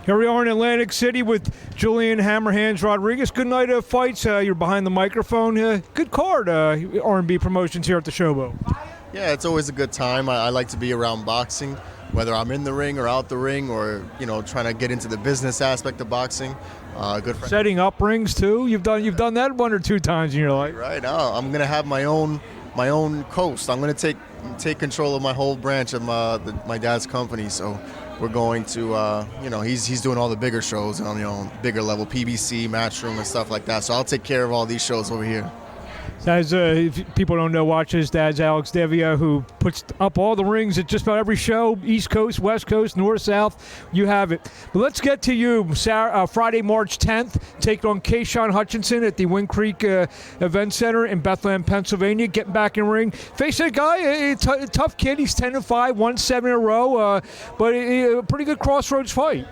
Here we are in Atlantic City with Julian Hammerhands Rodriguez. Good night of fights. You're behind the microphone. Good card, R&B Promotions here at the Showboat. Yeah, it's always a good time. I like to be around boxing, whether I'm in the ring or out the ring, or trying to get into the business aspect of boxing. Good friend. Setting up rings too. You've done that one or two times in your life. Right. I'm gonna have my own coast. I'm gonna take control of my whole branch of my dad's company. So we're going to, he's doing all the bigger shows on, bigger level, PBC, Matchroom, and stuff like that. So I'll take care of all these shows over here. As if people don't know, watch his dad's Alex Devia, who puts up all the rings at just about every show, East Coast, West Coast, North, South. You have it. But let's get to you. Friday, March 10th, taking on Kashon Hutchinson at the Wind Creek Event Center in Bethlehem, Pennsylvania. Getting back in ring. Facing a guy, a tough kid. He's 10-5, won 7 in a row, but a pretty good crossroads fight.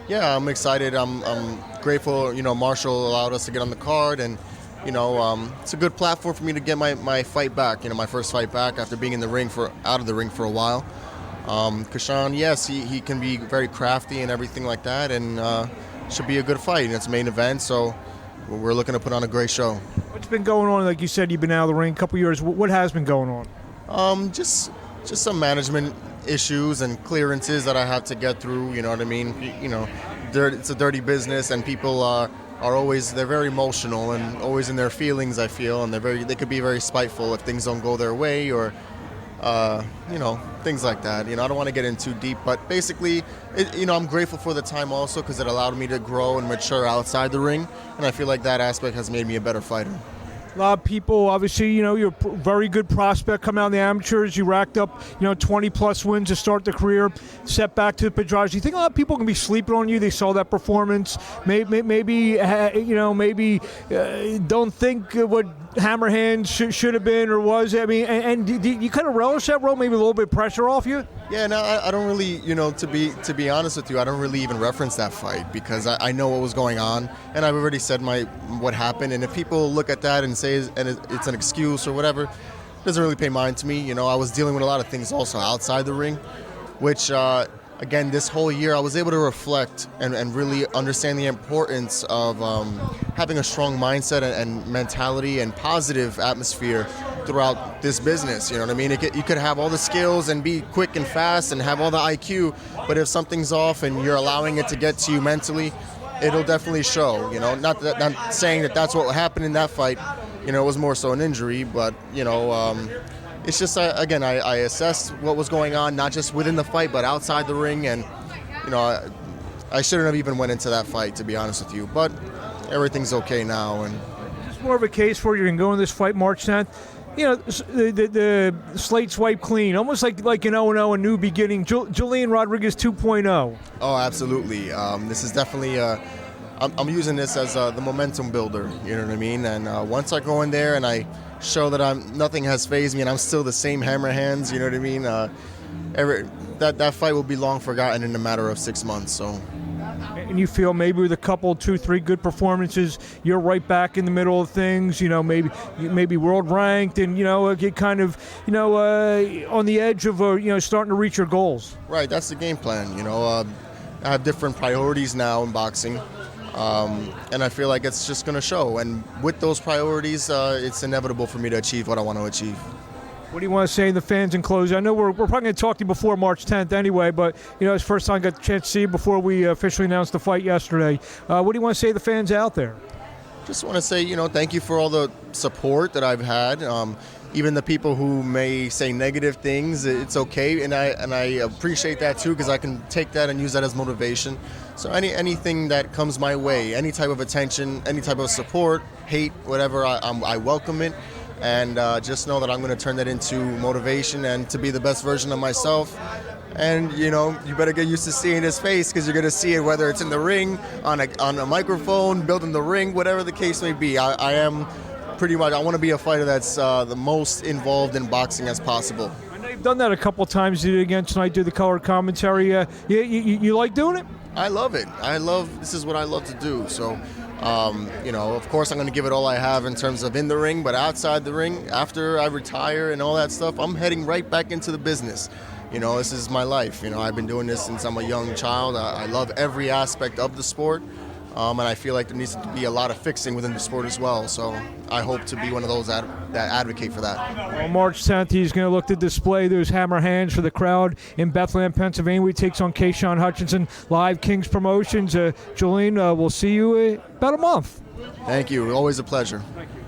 Yeah, I'm excited. I'm grateful, Marshall allowed us to get on the card, and it's a good platform for me to get my fight back, my first fight back after being out of the ring for a while. Kashon, yes, he can be very crafty and everything like that, and should be a good fight. And it's main event, so we're looking to put on a great show. What's been going on? Like you said, you've been out of the ring a couple years. What has been going on? Just some management issues and clearances that I have to get through. You know what I mean? It's a dirty business, and people they're very emotional and always in their feelings, I feel, and they could be very spiteful if things don't go their way, or things like that. I don't want to get in too deep, but basically I'm grateful for the time also, because it allowed me to grow and mature outside the ring, and I feel like that aspect has made me a better fighter. A lot of people, obviously, you're a very good prospect coming out in the amateurs. You racked up, 20-plus wins to start the career, set back to the Pedraj. Do you think a lot of people can be sleeping on you? They saw that performance. Maybe don't think what Hammerhands should have been or was. I mean, and you kind of relish that role, maybe a little bit of pressure off you? Yeah, no, I don't really, to be honest with you, I don't really even reference that fight, because I know what was going on, and I've already said what happened. And if people look at that and say it's an excuse or whatever, it doesn't really pay mind to me. I was dealing with a lot of things also outside the ring, which, again, this whole year I was able to reflect and really understand the importance of having a strong mindset and mentality and positive atmosphere throughout this business. You know what I mean? You could have all the skills and be quick and fast and have all the IQ, but if something's off and you're allowing it to get to you mentally, it'll definitely show. Not saying that that's what happened in that fight. It was more so an injury, but it's just again, I assessed what was going on, not just within the fight but outside the ring, and I shouldn't have even went into that fight, to be honest with you. But everything's okay now, and it's more of a case where you can go in this fight March 10th. The slate's wiped clean, almost like an 0-0, a new beginning. Julian Rodriguez 2.0. Oh, absolutely. This is definitely I'm using this as the momentum builder. You know what I mean? And once I go in there and I show that nothing has fazed me and I'm still the same Hammerhands, you know what I mean? That fight will be long forgotten in a matter of 6 months. So. And you feel maybe with a couple, 2, 3 good performances, you're right back in the middle of things. Maybe world ranked, and get kind of on the edge of starting to reach your goals. Right, that's the game plan. I have different priorities now in boxing, and I feel like it's just going to show. And with those priorities, it's inevitable for me to achieve what I want to achieve. What do you want to say to the fans in closing? I know we're probably going to talk to you before March 10th anyway, but it's the first time I got the chance to see you before we officially announced the fight yesterday. What do you want to say to the fans out there? Just want to say, thank you for all the support that I've had. Even the people who may say negative things, it's okay, and I appreciate that too, because I can take that and use that as motivation. So anything that comes my way, any type of attention, any type of support, hate, whatever, I welcome it. And just know that I'm going to turn that into motivation and to be the best version of myself. And you better get used to seeing his face, because you're going to see it whether it's in the ring, on a microphone, building the ring, whatever the case may be. I am pretty much, I want to be a fighter that's the most involved in boxing as possible. I know you've done that a couple of times. You did it again tonight, do the color commentary. You like doing it? I love it. This is what I love to do. So of course I'm going to give it all I have in terms of in the ring, but outside the ring, after I retire and all that stuff, I'm heading right back into the business. this is my life. I've been doing this since I'm a young child. I love every aspect of the sport. And I feel like there needs to be a lot of fixing within the sport as well. So I hope to be one of those that advocate for that. On March 10th, he's going to look to display those hammer hands for the crowd in Bethlehem, Pennsylvania. He takes on Kashon Hutchinson, live Kings Promotions. Julian, we'll see you in about a month. Thank you. Always a pleasure. Thank you.